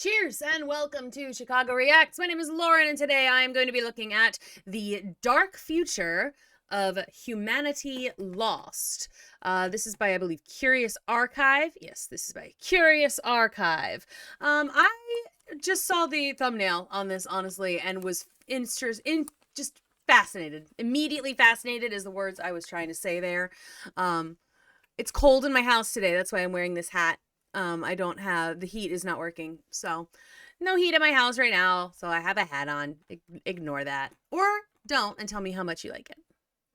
Cheers and welcome to Chicago Reacts. My name is Lauren and today I am going to be looking at the dark future of humanity lost. This is by, I believe, Curious Archive. Yes, this is by Curious Archive. I just saw the thumbnail on this, honestly, and was just fascinated. Immediately fascinated is the words I was trying to say there. It's cold in my house today. That's why I'm wearing this hat. The heat is not working, so no heat in my house right now, so I have a hat on. Ignore that. Or don't and tell me how much you like it.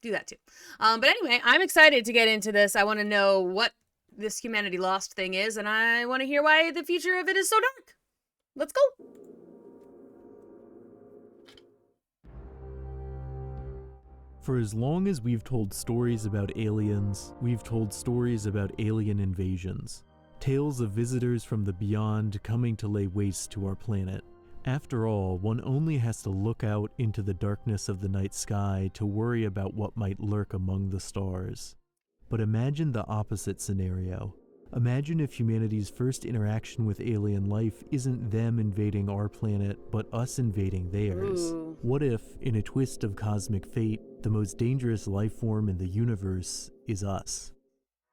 Do that too. But anyway, I'm excited to get into this. I want to know what this humanity lost thing is, and I want to hear why the future of it is so dark. Let's go! For as long as we've told stories about aliens, we've told stories about alien invasions. Tales of visitors from the beyond coming to lay waste to our planet. After all, one only has to look out into the darkness of the night sky to worry about what might lurk among the stars. But imagine the opposite scenario. Imagine if humanity's first interaction with alien life isn't them invading our planet, but us invading theirs. Ooh. What if, in a twist of cosmic fate, the most dangerous life form in the universe is us?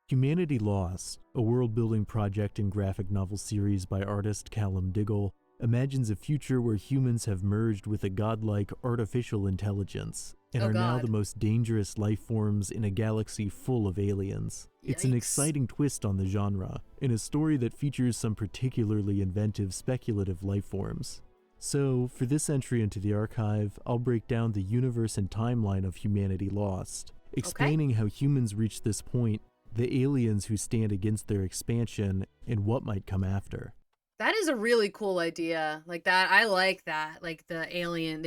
Humanity Lost, a world-building project and graphic novel series by artist Callum Diggle, imagines a future where humans have merged with a godlike artificial intelligence and are now the most dangerous life forms in a galaxy full of aliens. Yikes. It's an exciting twist on the genre, in a story that features some particularly inventive speculative life forms. So, for this entry into the archive, I'll break down the universe and timeline of Humanity Lost, explaining how humans reached this point, the aliens who stand against their expansion, and what might come after. That is a really cool idea. Like that, I like that. Like the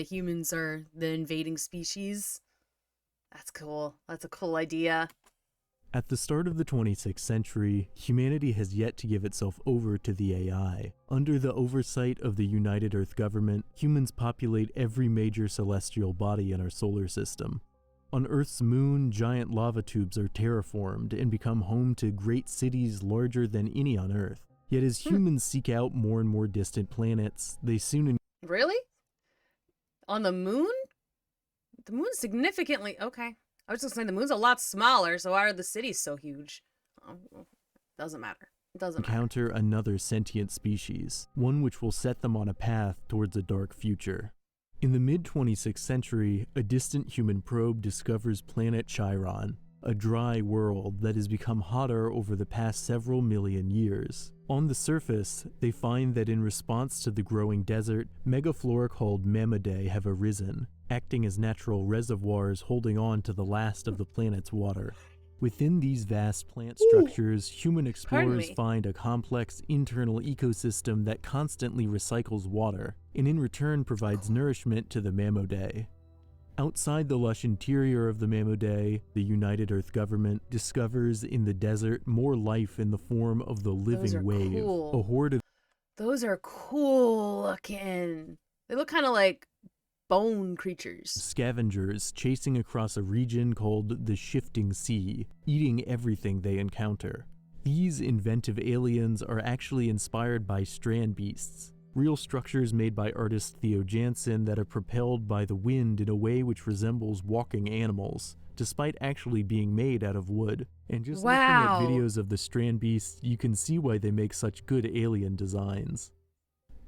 humans are the invading species. That's cool. That's a cool idea. At the start of the 26th century, humanity has yet to give itself over to the AI. Under the oversight of the United Earth government, humans populate every major celestial body in our solar system. On Earth's moon, giant lava tubes are terraformed and become home to great cities larger than any on Earth. Yet as humans seek out more and more distant planets, they soon... Really? On the moon? The moon's significantly... Okay. I was just saying the moon's a lot smaller, so why are the cities so huge? Doesn't matter. It doesn't encounter another sentient species, one which will set them on a path towards a dark future. In the mid-26th century, a distant human probe discovers planet Chyon, a dry world that has become hotter over the past several million years. On the surface, they find that in response to the growing desert, megaflora called mammidae have arisen, acting as natural reservoirs holding on to the last of the planet's water. Within these vast plant structures, human explorers find a complex internal ecosystem that constantly recycles water, and in return provides nourishment to the mammidae. Outside the lush interior of the mammidae, the United Earth government discovers in the desert more life in the form of the living wave, a horde of... Those are cool looking. They look kind of like bone creatures. Scavengers chasing across a region called the Shifting Sea, eating everything they encounter. These inventive aliens are actually inspired by strand beasts, real structures made by artist Theo Jansen that are propelled by the wind in a way which resembles walking animals, despite actually being made out of wood. And just looking at videos of the strand beasts, you can see why they make such good alien designs.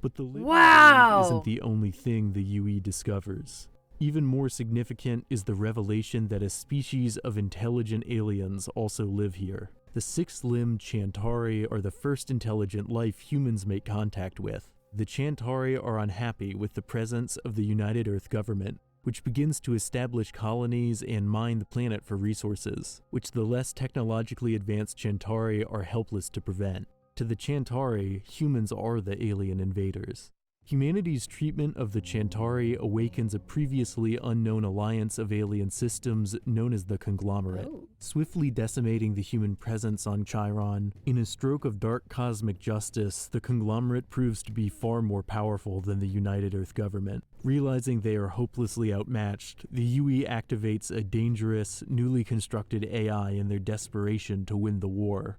But the living wave isn't the only thing the UE discovers. Even more significant is the revelation that a species of intelligent aliens also live here. The six-limbed Chantari are the first intelligent life humans make contact with. The Chantari are unhappy with the presence of the United Earth government, which begins to establish colonies and mine the planet for resources, which the less technologically advanced Chantari are helpless to prevent. To the Chantari, humans are the alien invaders. Humanity's treatment of the Chantari awakens a previously unknown alliance of alien systems known as the Conglomerate, swiftly decimating the human presence on Chyon. In a stroke of dark cosmic justice, the Conglomerate proves to be far more powerful than the United Earth government. Realizing they are hopelessly outmatched, the UE activates a dangerous, newly constructed AI in their desperation to win the war.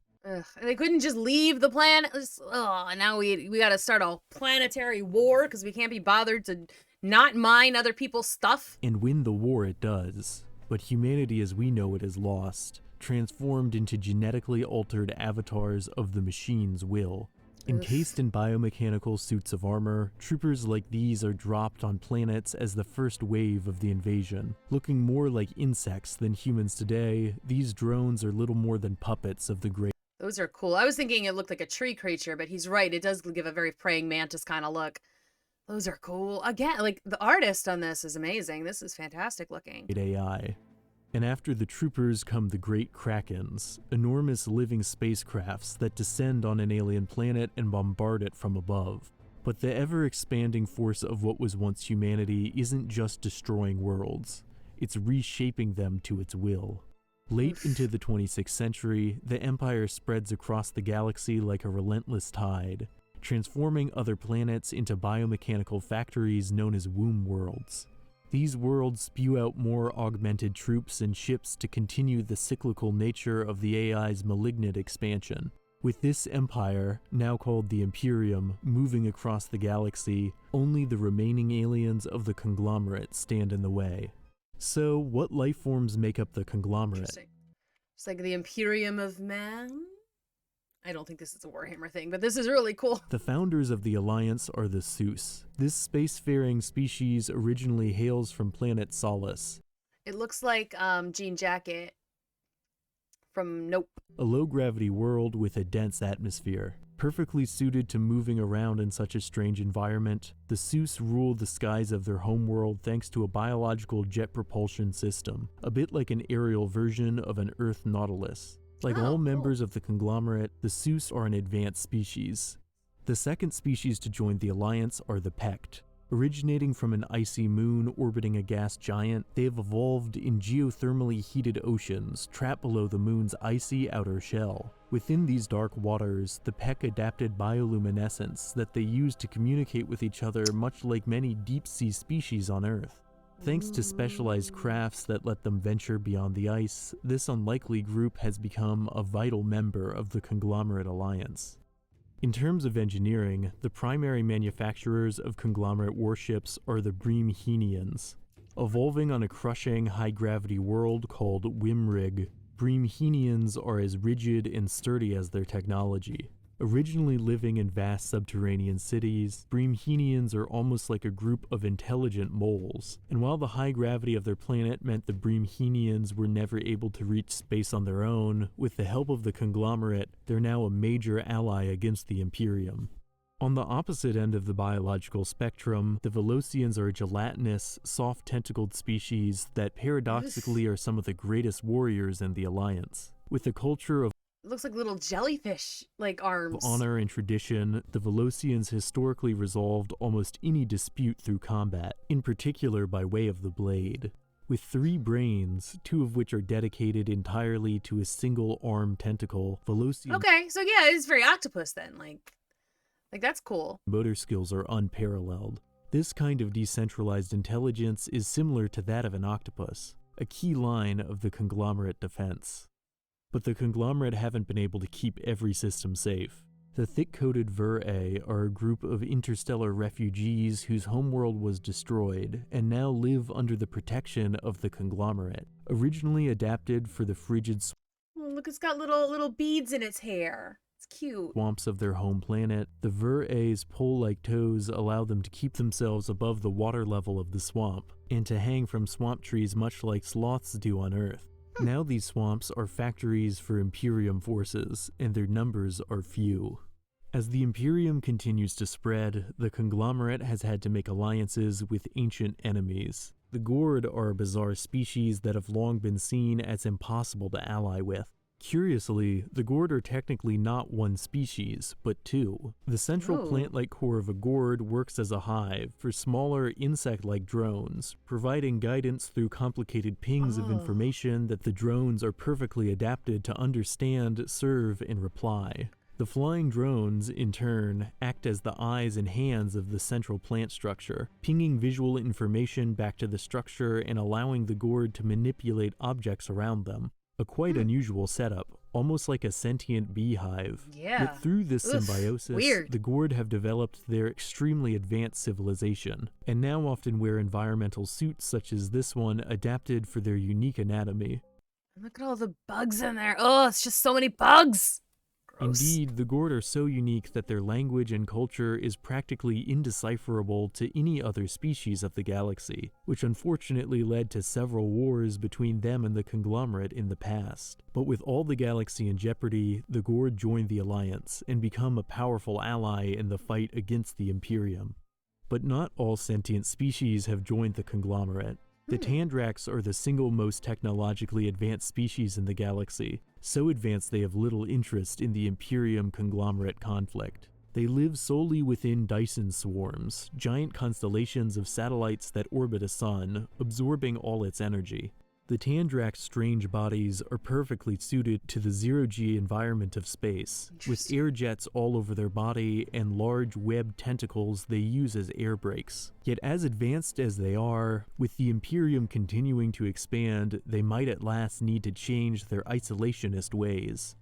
They couldn't just leave the planet. And now we got to start a planetary war because we can't be bothered to not mine other people's stuff. And win the war it does. But humanity as we know it is lost, transformed into genetically altered avatars of the machine's will. Encased in biomechanical suits of armor, troopers like these are dropped on planets as the first wave of the invasion. Looking more like insects than humans today, these drones are little more than puppets of the great. Those are cool. I was thinking it looked like a tree creature, but he's right. It does give a very praying mantis kind of look. Those are cool. Again, like, the artist on this is amazing. This is fantastic looking. AI. And after the troopers come the Great Krakens, enormous living spacecrafts that descend on an alien planet and bombard it from above. But the ever-expanding force of what was once humanity isn't just destroying worlds, it's reshaping them to its will. Late into the 26th century, the Empire spreads across the galaxy like a relentless tide, transforming other planets into biomechanical factories known as womb worlds. These worlds spew out more augmented troops and ships to continue the cyclical nature of the AI's malignant expansion. With this empire, now called the Imperium, moving across the galaxy, only the remaining aliens of the conglomerate stand in the way. So, what life forms make up the conglomerate? It's like the Imperium of Man? I don't think this is a Warhammer thing, but this is really cool. The founders of the Alliance are the Sus. This spacefaring species originally hails from planet Solace. It looks like Jean Jacket from Nope. A low-gravity world with a dense atmosphere. Perfectly suited to moving around in such a strange environment, the Sus rule the skies of their homeworld thanks to a biological jet propulsion system, a bit like an aerial version of an Earth Nautilus. Like all members of the conglomerate, the Sus are an advanced species. The second species to join the Alliance are the Pect. Originating from an icy moon orbiting a gas giant, they have evolved in geothermally heated oceans trapped below the moon's icy outer shell. Within these dark waters, the Pect adapted bioluminescence that they use to communicate with each other, much like many deep-sea species on Earth. Thanks to specialized crafts that let them venture beyond the ice, this unlikely group has become a vital member of the Conglomerate Alliance. In terms of engineering, the primary manufacturers of conglomerate warships are the Bremhenians. Evolving on a crushing, high-gravity world called Wimrig, Bremhenians are as rigid and sturdy as their technology. Originally living in vast subterranean cities, Bremhenians are almost like a group of intelligent moles, and while the high gravity of their planet meant the Bremhenians were never able to reach space on their own, with the help of the conglomerate, they're now a major ally against the Imperium. On the opposite end of the biological spectrum, the Velocians are a gelatinous, soft-tentacled species that paradoxically are some of the greatest warriors in the Alliance. With a culture of It looks like little jellyfish, like, arms. honor and tradition, the Velocians historically resolved almost any dispute through combat, in particular by way of the blade. With 3 brains, 2 of which are dedicated entirely to a single arm tentacle, Velocian Okay, so yeah, it's very octopus then, like that's cool. motor skills are unparalleled. This kind of decentralized intelligence is similar to that of an octopus, a key line of the conglomerate defense. But the conglomerate haven't been able to keep every system safe. The thick-coated Ver-A are a group of interstellar refugees whose homeworld was destroyed and now live under the protection of the conglomerate. Originally adapted for the frigid Oh, look, it's got little beads in its hair. It's cute. swamps of their home planet, the Ver-A's pole-like toes allow them to keep themselves above the water level of the swamp, and to hang from swamp trees much like sloths do on Earth. Now these swamps are factories for Imperium forces, and their numbers are few. As the Imperium continues to spread, the conglomerate has had to make alliances with ancient enemies. The Gord are a bizarre species that have long been seen as impossible to ally with. Curiously, the Gord are technically not one species, but 2. The central plant-like core of a Gord works as a hive for smaller insect-like drones, providing guidance through complicated pings of information that the drones are perfectly adapted to understand, serve, and reply. The flying drones, in turn, act as the eyes and hands of the central plant structure, pinging visual information back to the structure and allowing the Gord to manipulate objects around them. A quite unusual setup, almost like a sentient beehive. Yeah. Yet through this Oof, symbiosis, weird. the Gord have developed their extremely advanced civilization, and now often wear environmental suits such as this one adapted for their unique anatomy. Look at all the bugs in there. Oh, it's just so many bugs. Gross. Indeed, the Gord are so unique that their language and culture is practically indecipherable to any other species of the galaxy, which unfortunately led to several wars between them and the Conglomerate in the past. But with all the galaxy in jeopardy, the Gord join the Alliance and become a powerful ally in the fight against the Imperium. But not all sentient species have joined the Conglomerate. The Tandrax are the single most technologically advanced species in the galaxy, so advanced they have little interest in the Imperium-Conglomerate conflict. They live solely within Dyson swarms, giant constellations of satellites that orbit a sun, absorbing all its energy. The Tandrax's strange bodies are perfectly suited to the zero-G environment of space, with air jets all over their body and large webbed tentacles they use as air brakes. Yet as advanced as they are, with the Imperium continuing to expand, they might at last need to change their isolationist ways.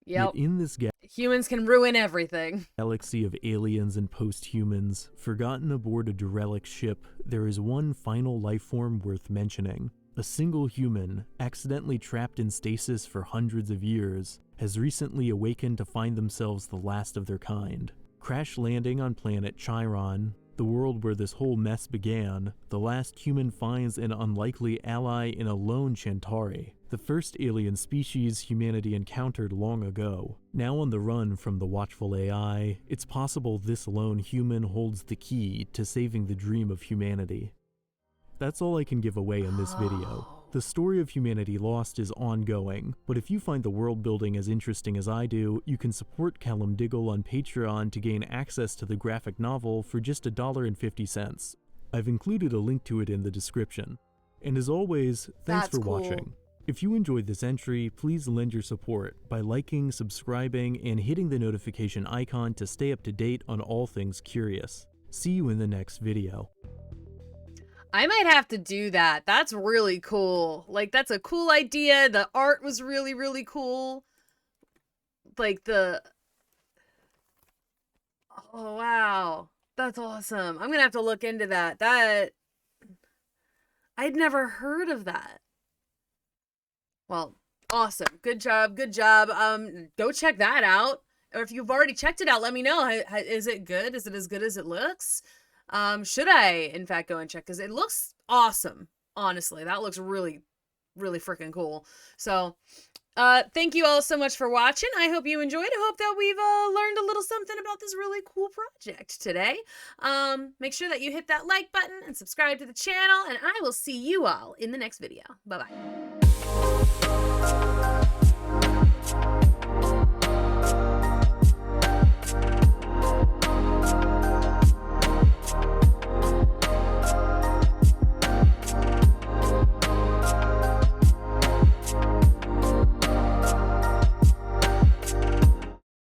Yep. Yet in this Humans can ruin everything. galaxy of aliens and post-humans, forgotten aboard a derelict ship, there is one final life form worth mentioning. A single human, accidentally trapped in stasis for hundreds of years, has recently awakened to find themselves the last of their kind. Crash landing on planet Chyon, the world where this whole mess began, the last human finds an unlikely ally in a lone Chantari, the first alien species humanity encountered long ago. Now on the run from the watchful AI, it's possible this lone human holds the key to saving the dream of humanity. That's all I can give away in this video. The story of Humanity Lost is ongoing, but if you find the world building as interesting as I do, you can support Callum Diggle on Patreon to gain access to the graphic novel for just $1.50. I've included a link to it in the description. And as always, thanks for watching. If you enjoyed this entry, please lend your support by liking, subscribing, and hitting the notification icon to stay up to date on all things curious. See you in the next video. I might have to do that. That's really cool. Like, that's a cool idea. The art was really, really cool. Like, oh, wow. That's awesome. I'm gonna have to look into that. I'd never heard of that. Well, awesome. Good job. Good job. Go check that out. Or if you've already checked it out, let me know. Is it good? Is it as good as it looks? Should I, in fact, go and check? Because it looks awesome. Honestly, that looks really, really freaking cool. So, thank you all so much for watching. I hope you enjoyed. I hope that we've learned a little something about this really cool project today. Make sure that you hit that like button and subscribe to the channel, and I will see you all in the next video. Bye-bye.